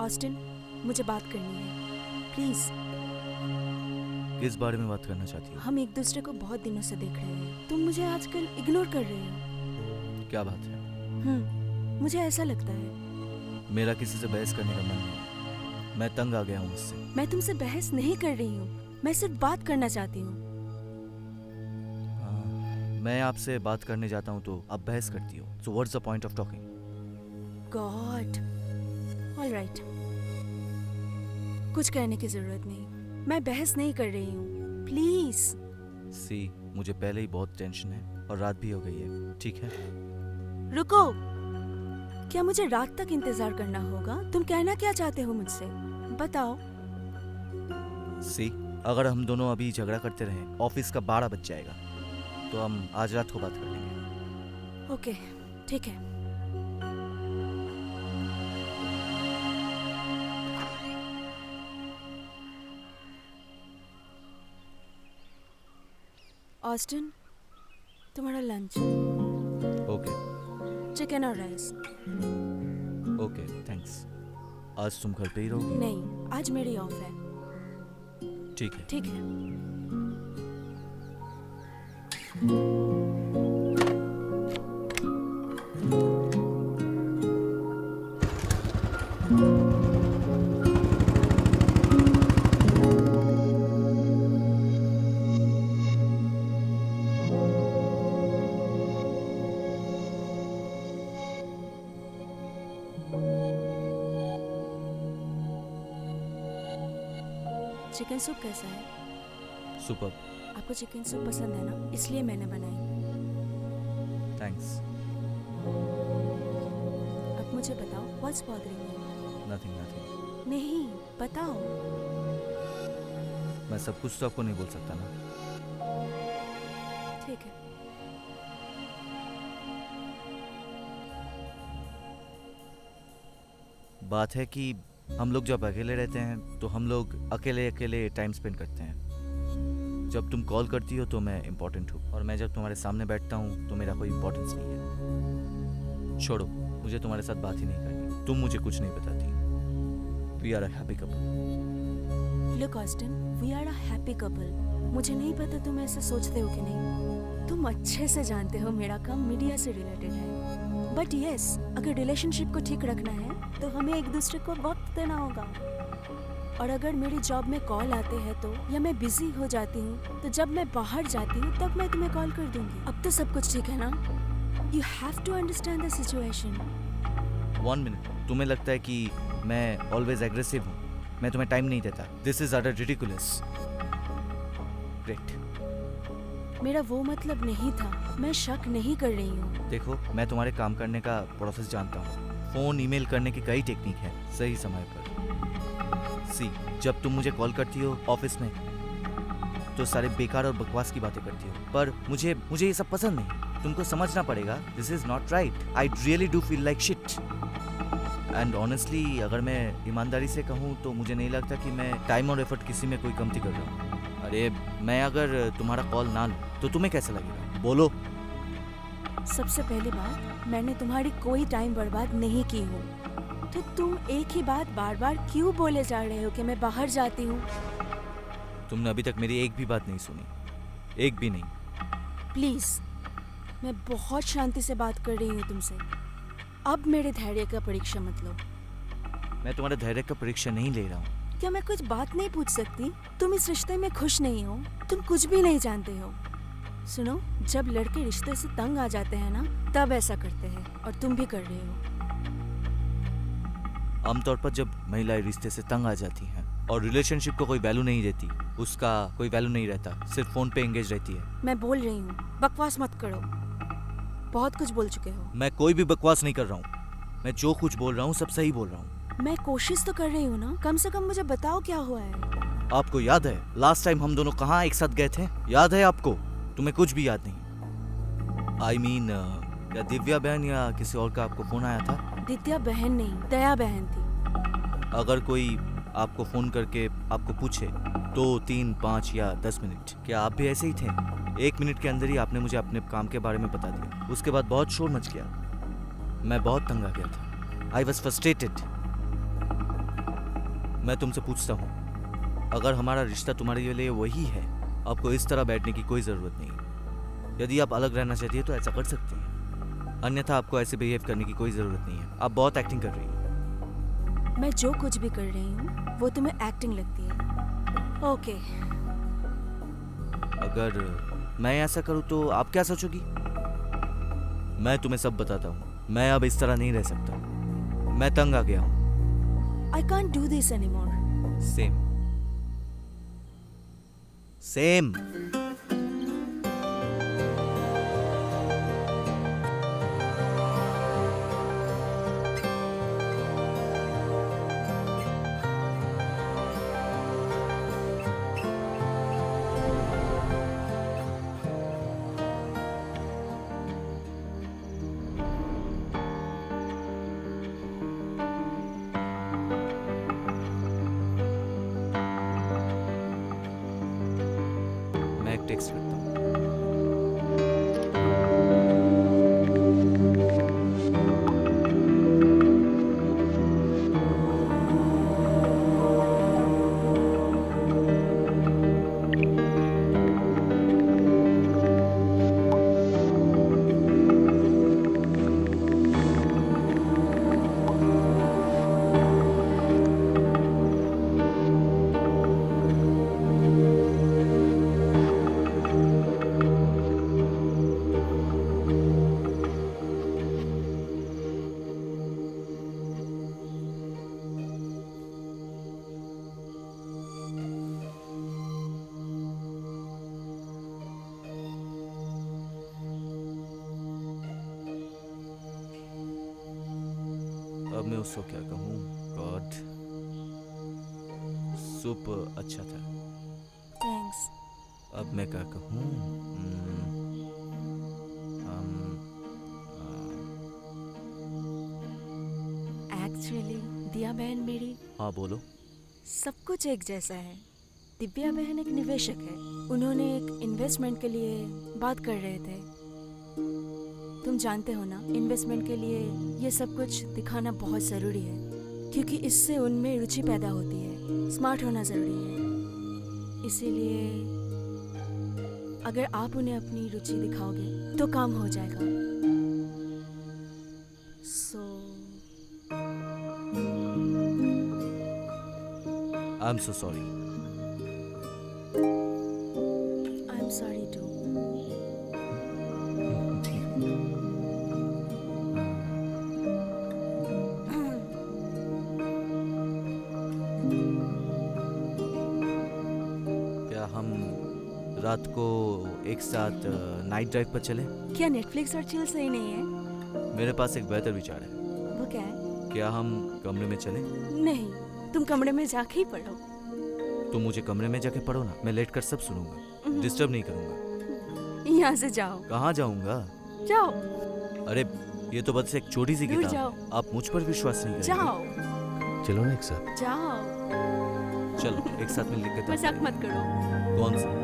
Austin, मुझे बात करनी है, प्लीज। किस बारे में बात करना चाहती हो? हम एक दूसरे को बहुत दिनों से देख रहे हैं। तुम मुझे आजकल इग्नोर कर रहे हो। क्या बात है? मुझे ऐसा लगता है। मेरा किसी से बहस करने का मन नहीं। मैं तंग आ गया हूँ इससे। मैं तुमसे बहस नहीं कर रही हूँ, मैं सिर्फ बात करना चाहती हूँ। मैं आपसे बात करने जाता हूँ तो आप बहस करती हो। So what's the point of talking? God, alright, कुछ कहने की जरूरत नहीं। मैं बहस नहीं कर रही हूँ, प्लीज। सी, मुझे पहले ही बहुत टेंशन है और रात भी हो गई है, ठीक है? रुको, क्या मुझे रात तक इंतजार करना होगा? तुम कहना क्या चाहते हो मुझसे, बताओ। सी, अगर हम दोनों अभी झगड़ा करते रहे, ऑफिस का 12 बज जाएगा, तो हम आज रात को बात कर लेंगे। ओके, ठीक है। ऑस्टिन, तुम्हारा लंच। ओके। चिकन और राइस। Okay, thanks. आज तुम घर पे ही रहोगी? नहीं, आज मेरी ऑफ है। ठीक है। ठीक है। चिकन सूप कैसा है? सुपर। आपको चिकन सूप पसंद है ना, इसलिए मैंने बनाई। थैंक्स। अब मुझे बताओ, what's bothering you? Nothing nothing. नहीं, बताओ। मैं सब कुछ तो आपको नहीं बोल सकता ना। ठीक है। बात है कि हम लोग जब अकेले रहते हैं तो हम लोग अकेले अकेले टाइम स्पेंड करते हैं। जब तुम कॉल करती हो तो मैं इम्पोर्टेंट हूँ, और मैं जब तुम्हारे सामने बैठता हूँ तो मेरा कोई इम्पोर्टेंस नहीं है। छोड़ो, मुझे तुम्हारे साथ बात ही नहीं करनी। तुम मुझे कुछ नहीं बताती। We are a happy couple. Look Austin, we are a happy couple. मुझे नहीं पता तुम ऐसा सोचते हो कि नहीं। तुम अच्छे से जानते हो मेरा काम मीडिया से रिलेटेड है। बट यस, अगर रिलेशनशिप को ठीक रखना है तो हमें एक दूसरे को वक्त देना होगा। और अगर मेरी जॉब में कॉल आते हैं तो, या मैं बिजी हो जाती हूँ तो जब मैं बाहर जाती हूँ तब मैं तुम्हें कॉल कर दूंगी। अब तो सब कुछ ठीक है ना? You have to understand the situation. 1 minute. तुम्हें लगता है कि मैं ऑलवेज एग्रेसिव हूँ? मैं तुम्हें टाइम नहीं देता? This is utter ridiculous. Great. मेरा वो मतलब नहीं था, मैं शक नहीं कर रही हूँ। देखो, मैं तुम्हारे काम करने का प्रोसेस जानता हूँ। फोन ईमेल करने की कई टेक्निक है सही समय पर। सी, जब तुम मुझे कॉल करती हो ऑफिस में तो सारे बेकार और बकवास की बातें करती हो, पर मुझे ये सब पसंद नहीं। तुमको समझना पड़ेगा, this is not right. I really do feel like shit. And honestly, अगर मैं ईमानदारी से कहूँ तो मुझे नहीं लगता कि मैं टाइम और एफर्ट किसी में कोई कमती कर रहा हूँ। अरे, मैं अगर तुम्हारा कॉल ना लूँ तो तुम्हें कैसा लगेगा? बोलो। सबसे पहली बात, मैंने तुम्हारी कोई टाइम बर्बाद नहीं की हूँ, तो तुम एक ही बात बार बार क्यों बोले जा रहे हो कि मैं बाहर जाती हूँ? तुमने अभी तक मेरी एक भी बात नहीं सुनी, एक भी नहीं। प्लीज, मैं बहुत शांति से बात कर रही हूँ तुमसे। अब मेरे धैर्य का परीक्षा मत लो। मैं तुम्हारे धैर्य का परीक्षा नहीं ले रहा हूँ। क्या मैं कुछ बात नहीं पूछ सकती? तुम इस रिश्ते में खुश नहीं हो, तुम कुछ भी नहीं जानते हो। सुनो, जब लड़के रिश्ते से तंग आ जाते हैं ना, तब ऐसा करते हैं, और तुम भी कर रहे हो। आमतौर पर जब महिलाएं रिश्ते से तंग आ जाती हैं और रिलेशनशिप को कोई वैल्यू नहीं देती, उसका कोई वैल्यू नहीं रहता, सिर्फ फोन पे एंगेज रहती है। मैं बोल रही हूँ, बकवास मत करो। बहुत कुछ बोल चुके हो। मैं कोई भी बकवास नहीं कर रहा हूँ। मैं जो कुछ बोल रहा हूँ सब सही बोल रहा हूँ। मैं कोशिश तो कर रही हूँ ना, कम से कम मुझे बताओ क्या हुआ है। आपको याद है लास्ट टाइम हम दोनों कहाँ एक साथ गए थे? याद है आपको? तुम्हें कुछ भी याद नहीं? आई मीन, या दिव्या बहन या किसी और का आपको फोन आया था? दिव्या बहन नहीं, दया बहन थी। अगर कोई आपको फोन करके आपको पूछे 2, 3, 5 या 10 मिनट, क्या आप भी ऐसे ही थे? 1 मिनट के अंदर ही आपने मुझे अपने काम के बारे में बता दिया। उसके बाद बहुत शोर मच गया। मैं बहुत तंग आ गया था। I was frustrated. मैं तुमसे पूछता हूँ, अगर हमारा रिश्ता तुम्हारे लिए वही है, आपको इस तरह बैठने की कोई ज़रूरत नहीं। यदि आप अलग रहना चाहती है तो ऐसा कर सकती हैं, अन्यथा आपको ऐसे बिहेव करने की कोई ज़रूरत नहीं है। आप बहुत एक्टिंग कर रही हैं। मैं जो कुछ भी कर रही हूँ वो तुम्हें एक्टिंग लगती है। ओके। अगर मैं ऐसा करूँ तो आप क्या सोचोगी? मैं तुम्हें सब बताता हूँ, मैं अब इस तरह नहीं रह सकता। मैं तंग आ गया हूँ। I can't do this anymore. Same same. मैं एक टेक्स्ट करता हूँ। अब मैं उसको क्या कहूँ? गॉड, सूप अच्छा था। थैंक्स। अब मैं क्या कहूँ? एक्चुअली दिया बहन मेरी हाँ बोलो। सब कुछ एक जैसा है। दिव्या बहन एक निवेशक है, उन्होंने एक इन्वेस्टमेंट के लिए बात कर रहे थे। तुम जानते हो ना, इन्वेस्टमेंट के लिए ये सब कुछ दिखाना बहुत ज़रूरी है, क्योंकि इससे उनमें रुचि पैदा होती है। स्मार्ट होना ज़रूरी है। इसीलिए अगर आप उन्हें अपनी रुचि दिखाओगे तो काम हो जाएगा। So I am so sorry. I am sorry too. क्या हम रात को एक साथ नाइट ड्राइव पर चलें? क्या नेटफ्लिक्स और चिल सही नहीं है? मेरे पास एक बेहतर विचार है। वो क्या है? क्या हम कमरे में चलें? नहीं, तुम कमरे में जाके ही पढ़ो। तुम मुझे कमरे में जाके पढ़ो ना, मैं लेट कर सब सुनूंगा, डिस्टर्ब नहीं करूंगा। यहाँ से जाओ। कहाँ जाऊंगा? जाओ अरे ये तो बस एक छोटी सी दूर किताब जाओ। है। आप मुझ पर विश्वास नहीं करेंगे। जाओ चलो ना एक साथ। जाओ, चलो एक साथ मिलकर किताब मजाक पढ़ेंगे। मत करो। कौन सी?